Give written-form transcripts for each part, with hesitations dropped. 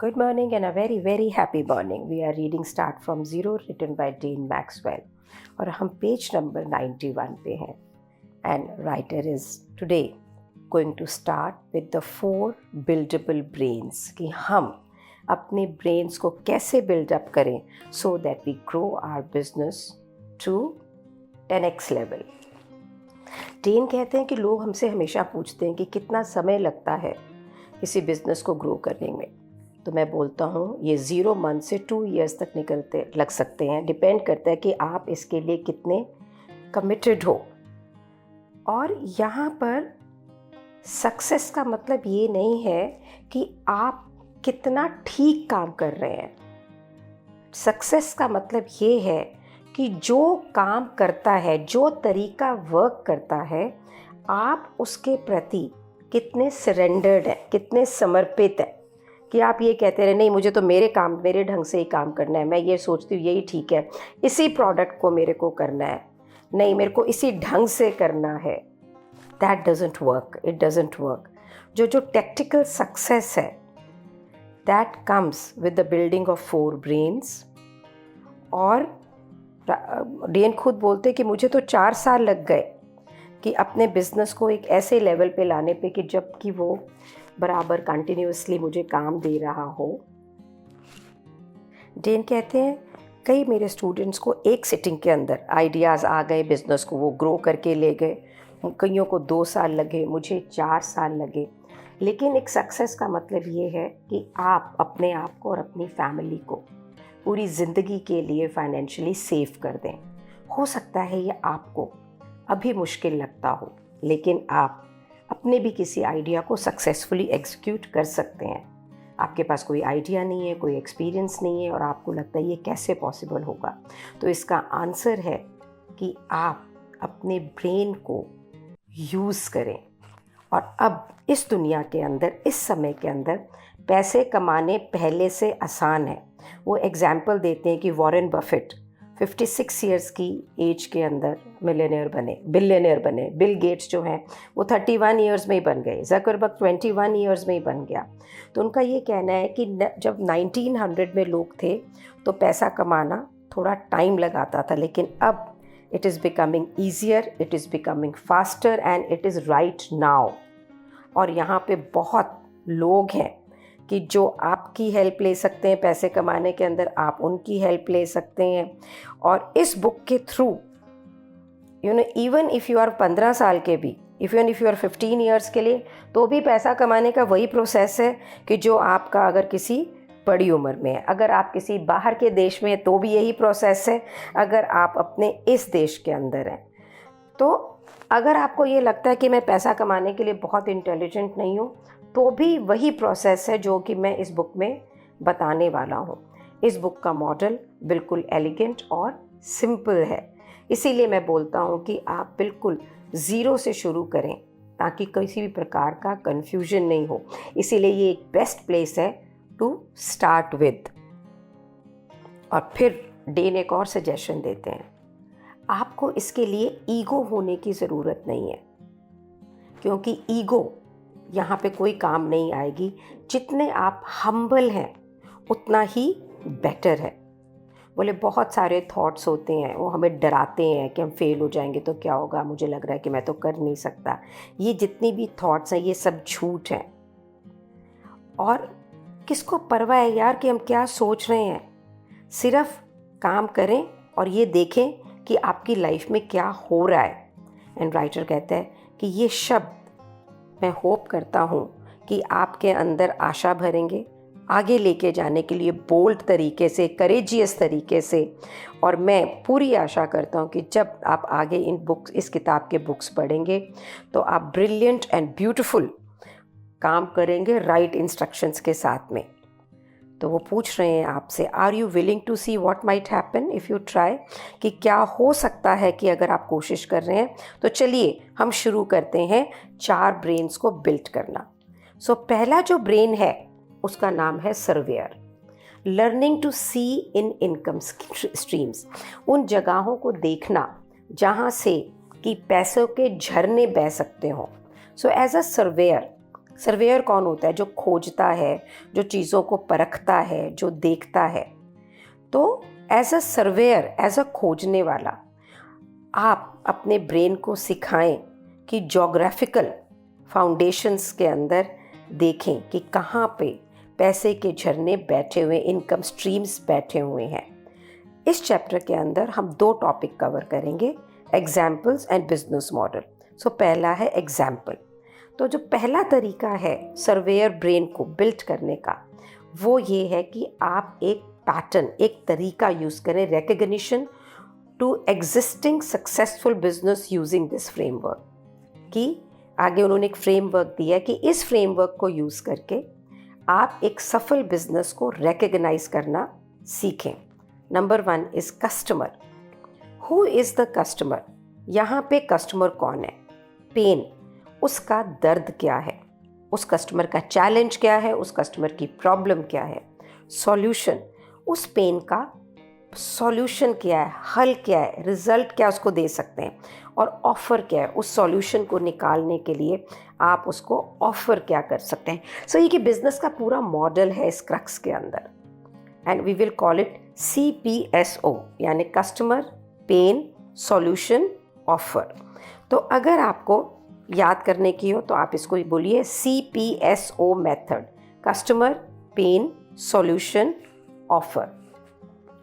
Good morning and a very very happy morning. We are reading Start from Zero written by Dean Maxwell और हम page number 91 पे हैं and writer is today going to start with the 4 buildable brains कि हम अपने brains को कैसे build up करें so that we grow our business to 10x level. Dan कहते हैं कि लोग हमसे हमेशा पूछते हैं कि कितना समय लगता है किसी बिजनेस को ग्रो करने में, तो मैं बोलता हूँ ये 0 मंथ से 2 इयर्स तक लग सकते हैं. डिपेंड करता है कि आप इसके लिए कितने कमिटेड हो. और यहाँ पर सक्सेस का मतलब ये नहीं है कि आप कितना ठीक काम कर रहे हैं. सक्सेस का मतलब ये है कि जो काम करता है, जो तरीका वर्क करता है, आप उसके प्रति कितने सरेंडर्ड हैं, कितने समर्पित हैं. कि आप ये कहते रहे नहीं मुझे तो मेरे ढंग से ही काम करना है, मैं ये सोचती हूँ यही ठीक है, इसी प्रोडक्ट को मेरे को करना है, नहीं मेरे को इसी ढंग से करना है. That doesn't work, it doesn't work. जो टेक्टिकल सक्सेस है that comes with the building of 4 brains. और डेन खुद बोलते कि मुझे तो 4 साल लग गए कि अपने बिजनेस को एक ऐसे लेवल पे लाने पे कि जब कि वो बराबर कंटिन्यूसली मुझे काम दे रहा हो. डेन कहते हैं कई मेरे स्टूडेंट्स को एक सिटिंग के अंदर आइडियाज़ आ गए, बिजनेस को वो ग्रो करके ले गए. कईयों को 2 साल लगे, मुझे 4 साल लगे. लेकिन एक सक्सेस का मतलब ये है कि आप अपने आप को और अपनी फैमिली को पूरी ज़िंदगी के लिए फाइनेंशियली सेफ कर दें. हो सकता है ये आपको अभी मुश्किल लगता हो, लेकिन आप अपने भी किसी आइडिया को सक्सेसफुली एग्जीक्यूट कर सकते हैं. आपके पास कोई आइडिया नहीं है, कोई एक्सपीरियंस नहीं है और आपको लगता है ये कैसे पॉसिबल होगा, तो इसका आंसर है कि आप अपने ब्रेन को यूज़ करें. और अब इस दुनिया के अंदर, इस समय के अंदर पैसे कमाने पहले से आसान है. वो एग्जाम्पल देते हैं कि वॉरेन बफेट 56 इयर्स की एज के अंदर बिलियनियर बने. बिल गेट्स जो हैं वो 31 इयर्स में ही बन गए. ज़करबर्ग 21 इयर्स में ही बन गया. तो उनका ये कहना है कि जब 1900 में लोग थे तो पैसा कमाना थोड़ा टाइम लगाता था, लेकिन अब it is becoming easier, it is becoming faster and it is right now. और यहाँ पे बहुत लोग हैं कि जो आपकी हेल्प ले सकते हैं पैसे कमाने के अंदर, आप उनकी हेल्प ले सकते हैं. और इस बुक के through even if you are 15 साल के भी, even if you are 15 years के लिए, तो भी पैसा कमाने का वही प्रोसेस है कि जो आपका अगर किसी बड़ी उम्र में है. अगर आप किसी बाहर के देश में हैं तो भी यही प्रोसेस है. अगर आप अपने इस देश के अंदर हैं, तो अगर आपको ये लगता है कि मैं पैसा कमाने के लिए बहुत इंटेलिजेंट नहीं हूँ, तो भी वही प्रोसेस है जो कि मैं इस बुक में बताने वाला हूँ. इस बुक का मॉडल बिल्कुल एलिगेंट और सिंपल है, इसीलिए मैं बोलता हूँ कि आप बिल्कुल ज़ीरो से शुरू करें ताकि किसी भी प्रकार का कन्फ्यूजन नहीं हो. इसीलिए ये एक बेस्ट प्लेस है टू स्टार्ट विद. और फिर डेन एक और सजेशन देते हैं, आपको इसके लिए ईगो होने की ज़रूरत नहीं है, क्योंकि ईगो यहाँ पे कोई काम नहीं आएगी. जितने आप हम्बल हैं उतना ही बेटर है. बोले बहुत सारे थॉट्स होते हैं, वो हमें डराते हैं कि हम फेल हो जाएंगे तो क्या होगा, मुझे लग रहा है कि मैं तो कर नहीं सकता. ये जितनी भी थॉट्स हैं ये सब झूठ हैं. और किसको परवाह है यार कि हम क्या सोच रहे हैं. सिर्फ काम करें और ये देखें कि आपकी लाइफ में क्या हो रहा है. एंड राइटर कहता है कि ये शब्द मैं होप करता हूँ कि आपके अंदर आशा भरेंगे आगे लेके जाने के लिए, बोल्ड तरीके से, करेजियस तरीके से. और मैं पूरी आशा करता हूँ कि जब आप आगे इस किताब के बुक्स पढ़ेंगे तो आप ब्रिलियंट एंड ब्यूटीफुल काम करेंगे राइट इंस्ट्रक्शंस के साथ में. तो वो पूछ रहे हैं आपसे, are you willing to see what might happen if you try, कि क्या हो सकता है कि अगर आप कोशिश कर रहे हैं. तो चलिए हम शुरू करते हैं 4 ब्रेन्स को बिल्ड करना. सो पहला जो ब्रेन है उसका नाम है surveyor. Learning to see in income streams, उन जगहों को देखना जहाँ से कि पैसों के झरने बह सकते हों. So as a surveyor surveyor कौन होता है? जो खोजता है, जो चीज़ों को परखता है, जो देखता है। तो as a surveyor, as a खोजने वाला, आप अपने ब्रेन को सिखाएं कि जोग्राफिकल फाउंडेशंस के अंदर देखें कि कहाँ पे पैसे के झरने बैठे हुए, इनकम स्ट्रीम्स बैठे हुए हैं। इस चैप्टर के अंदर हम 2 टॉपिक कवर करेंगे, एग्जाम्पल्स एंड बिजनेस मॉडल। सो पहला है एग्जाम्पल। तो जो पहला तरीका है सर्वेयर ब्रेन को बिल्ड करने का, वो ये है कि आप एक पैटर्न, एक तरीका यूज़ करें, recognition to existing successful business using this framework. कि आगे उन्होंने एक फ्रेमवर्क दिया कि इस फ्रेमवर्क को यूज़ करके आप एक सफल बिजनेस को रिकग्नाइज करना सीखें। Number 1 is customer. Who is the customer? यहाँ पे कस्टमर कौन है? पेन, उसका दर्द क्या है, उस कस्टमर का चैलेंज क्या है, उस कस्टमर की प्रॉब्लम क्या है। सॉल्यूशन, उस पेन का सॉल्यूशन क्या है, हल क्या है, रिजल्ट क्या उसको दे सकते हैं। और ऑफ़र क्या है, उस सॉल्यूशन को निकालने के लिए आप उसको ऑफ़र क्या कर सकते हैं। सो ये कि बिजनेस का पूरा मॉडल है इस क्रक्स के अंदर, and we will call it CPSO, यानी कस्टमर, पेन, सॉल्यूशन, ऑफ़र। तो अगर आपको याद करने की हो तो आप इसको बोलिए CPSO method, customer, pain, solution, offer.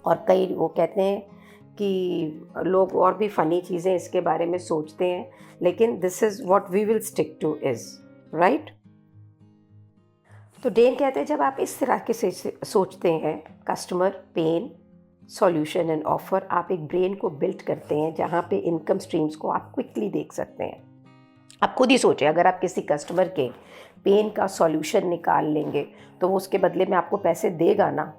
और कई वो कहते हैं कि लोग और भी फ़नी चीज़ें इसके बारे में सोचते हैं, लेकिन this is what we will stick to is right. तो डेन कहते हैं जब आप इस तरह के से सोचते हैं, customer, pain, solution and offer, आप एक ब्रेन को बिल्ड करते हैं जहाँ पे इनकम स्ट्रीम्स को आप क्विकली देख सकते हैं। आप खुद ही सोचें, अगर आप किसी कस्टमर के पेन का सॉल्यूशन निकाल लेंगे तो वो उसके बदले में आपको पैसे देगा ना,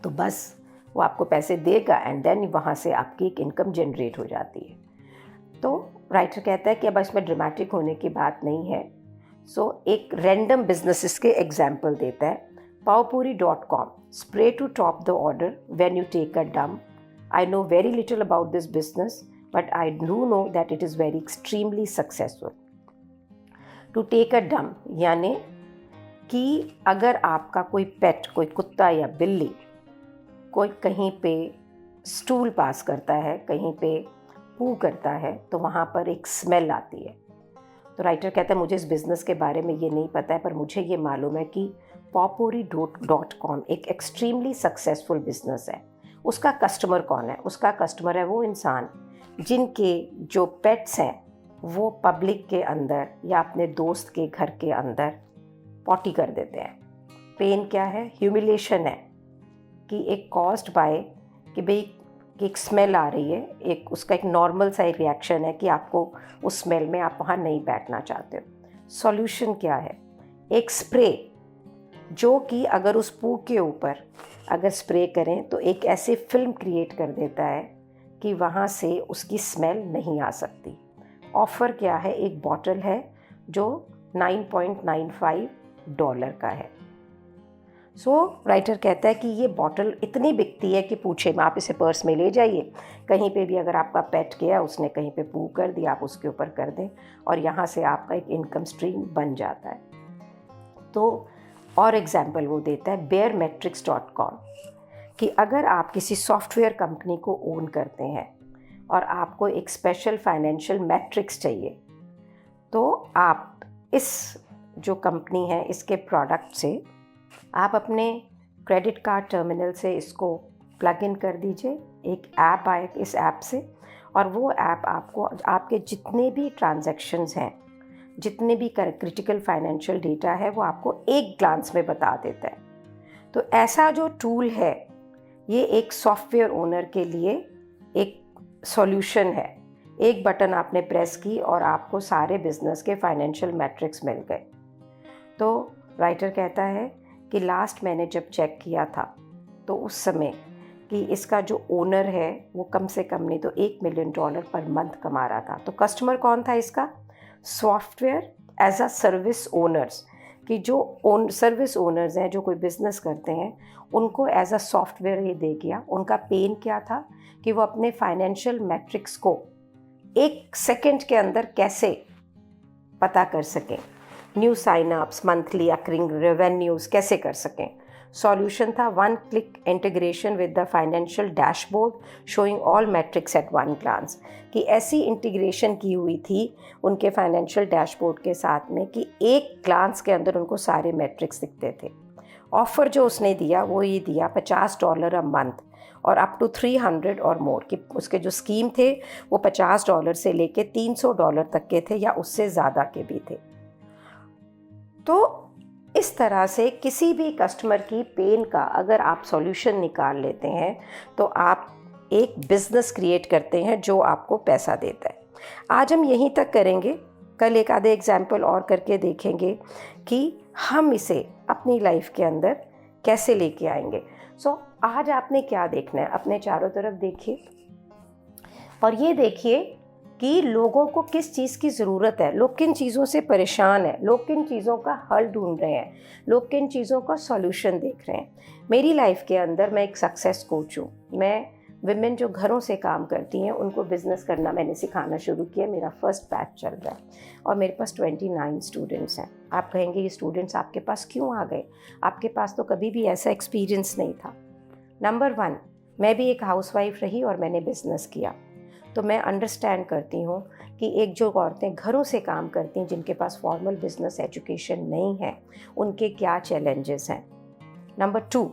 तो बस वो आपको पैसे देगा एंड देन वहाँ से आपकी एक इनकम जनरेट हो जाती है। तो राइटर कहता है कि अब इसमें ड्रामेटिक होने की बात नहीं है। सो एक रैंडम बिजनेसेस के एग्जाम्पल देता है। Pavpuri.com, spray to top the order when you take a dump. I know very little about this business, but I do know that it is very extremely successful. To take a dump यानी कि अगर आपका कोई पेट, कोई कुत्ता या बिल्ली कोई कहीं पे स्टूल पास करता है, कहीं पे पू करता है, तो वहाँ पर एक स्मेल आती है। तो राइटर कहता है मुझे इस बिज़नेस के बारे में ये नहीं पता है, पर मुझे ये मालूम है कि Pavpuri.com एक एक्सट्रीमली सक्सेसफुल बिज़नेस है। उसका कस्टमर कौन है? उसका कस्टमर है वो इंसान जिनके जो पेट्स हैं वो पब्लिक के अंदर या अपने दोस्त के घर के अंदर पॉटी कर देते हैं। पेन क्या है? ह्यूमिलेशन है कि एक कॉज्ड बाय कि भाई कि एक स्मेल आ रही है, एक उसका एक नॉर्मल सा एक रिएक्शन है कि आपको उस स्मेल में आप वहाँ नहीं बैठना चाहते हो। सॉल्यूशन क्या है? एक स्प्रे जो कि अगर उस पू के ऊपर अगर स्प्रे करें तो एक ऐसी फिल्म क्रिएट कर देता है कि वहाँ से उसकी स्मेल नहीं आ सकती। ऑफ़र क्या है? एक बॉटल है जो $9.95 का है। सो राइटर कहता है कि ये बॉटल इतनी बिकती है कि पूछे में, आप इसे पर्स में ले जाइए, कहीं पे भी अगर आपका पेट गया, उसने कहीं पे पू कर दिया, आप उसके ऊपर कर दें और यहाँ से आपका एक इनकम स्ट्रीम बन जाता है। तो और एग्जाम्पल वो देता है bearmetrics.com कि अगर आप किसी सॉफ्टवेयर कंपनी को ओन करते हैं और आपको एक स्पेशल फाइनेंशियल मैट्रिक्स चाहिए, तो आप इस जो कंपनी है इसके प्रोडक्ट से आप अपने क्रेडिट कार्ड टर्मिनल से इसको प्लग इन कर दीजिए, एक ऐप आए इस ऐप से, और वो ऐप आपको आपके जितने भी ट्रांजैक्शंस हैं, जितने भी क्रिटिकल फाइनेंशियल डेटा है, वो आपको एक ग्लांस में बता देता है। तो ऐसा जो टूल है ये एक सॉफ्टवेयर ओनर के लिए एक सॉल्यूशन है। एक बटन आपने प्रेस की और आपको सारे बिजनेस के फाइनेंशियल मैट्रिक्स मिल गए। तो राइटर कहता है कि लास्ट मैंने जब चेक किया था तो उस समय कि इसका जो ओनर है वो कम से कम नहीं तो $1 मिलियन पर मंथ कमा रहा था। तो कस्टमर कौन था इसका? Software as a service owners, कि जो सर्विस ओनर्स हैं, जो कोई बिज़नेस करते हैं, उनको एज अ सॉफ्टवेयर ये दे गया। उनका पेन क्या था कि वो अपने फाइनेंशियल मैट्रिक्स को 1 सेकंड के अंदर कैसे पता कर सकें। New signups, monthly recurring revenues कैसे कर सकें। सॉल्यूशन था one click integration with the financial dashboard showing all metrics at one glance, कि ऐसी इंटीग्रेशन की हुई थी उनके फाइनेंशियल डैशबोर्ड के साथ में कि एक ग्लांस के अंदर उनको सारे मैट्रिक्स दिखते थे। ऑफ़र जो उसने दिया वो ये दिया $50 अ मंथ और अप टू 300 और मोर, कि उसके जो स्कीम थे वो $50 से लेके $300 तक के थे या उससे ज़्यादा के भी थे। तो इस तरह से किसी भी कस्टमर की पेन का अगर आप सॉल्यूशन निकाल लेते हैं तो आप एक बिज़नेस क्रिएट करते हैं जो आपको पैसा देता है। आज हम यहीं तक करेंगे, कल एक आधे एग्जाम्पल और करके देखेंगे कि हम इसे अपनी लाइफ के अंदर कैसे लेके आएंगे। सो आज आपने क्या देखना है, अपने चारों तरफ देखिए और ये देखिए कि लोगों को किस चीज़ की ज़रूरत है, लोग किन चीज़ों से परेशान हैं, लोग किन चीज़ों का हल ढूंढ रहे हैं, लोग किन चीज़ों का सॉल्यूशन देख रहे हैं। मेरी लाइफ के अंदर मैं एक सक्सेस कोच हूँ। मैं विमेन जो घरों से काम करती हैं उनको बिज़नेस करना मैंने सिखाना शुरू किया। मेरा फर्स्ट बैच चल रहा है और मेरे पास 29 स्टूडेंट्स हैं। आप कहेंगे ये स्टूडेंट्स आपके पास क्यों आ गए, आपके पास तो कभी भी ऐसा एक्सपीरियंस नहीं था। नंबर 1, मैं भी एक हाउसवाइफ रही और मैंने बिज़नेस किया, तो मैं अंडरस्टैंड करती हूँ कि एक जो औरतें घरों से काम करती हैं जिनके पास फॉर्मल बिजनेस एजुकेशन नहीं है उनके क्या चैलेंजेस हैं। नंबर 2,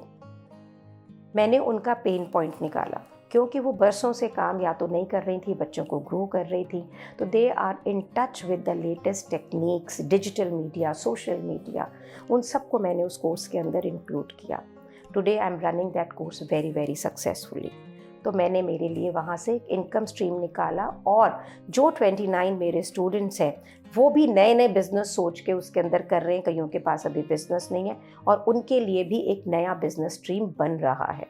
मैंने उनका पेन पॉइंट निकाला क्योंकि वो बरसों से काम या तो नहीं कर रही थी, बच्चों को ग्रो कर रही थी, तो they are in touch with the latest techniques, digital media, social media, उन सबको मैंने उस कोर्स के अंदर इंक्लूड किया। Today I am running that course very very successfully. तो मैंने मेरे लिए वहाँ से एक इनकम स्ट्रीम निकाला और जो 29 मेरे स्टूडेंट्स हैं वो भी नए नए बिज़नेस सोच के उसके अंदर कर रहे हैं। कईयों के पास अभी बिज़नेस नहीं है और उनके लिए भी एक नया बिज़नेस स्ट्रीम बन रहा है।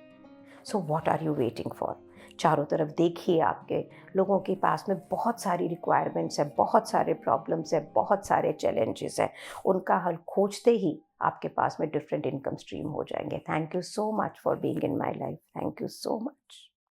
So what are you waiting for? चारों तरफ देखिए, आपके लोगों के पास में बहुत सारी रिक्वायरमेंट्स हैं, बहुत सारे प्रॉब्लम्स हैं, बहुत सारे चैलेंजेस हैं। उनका हल खोजते ही आपके पास में डिफरेंट इनकम स्ट्रीम हो जाएंगे। Thank you so much for being in my life. Thank you so much.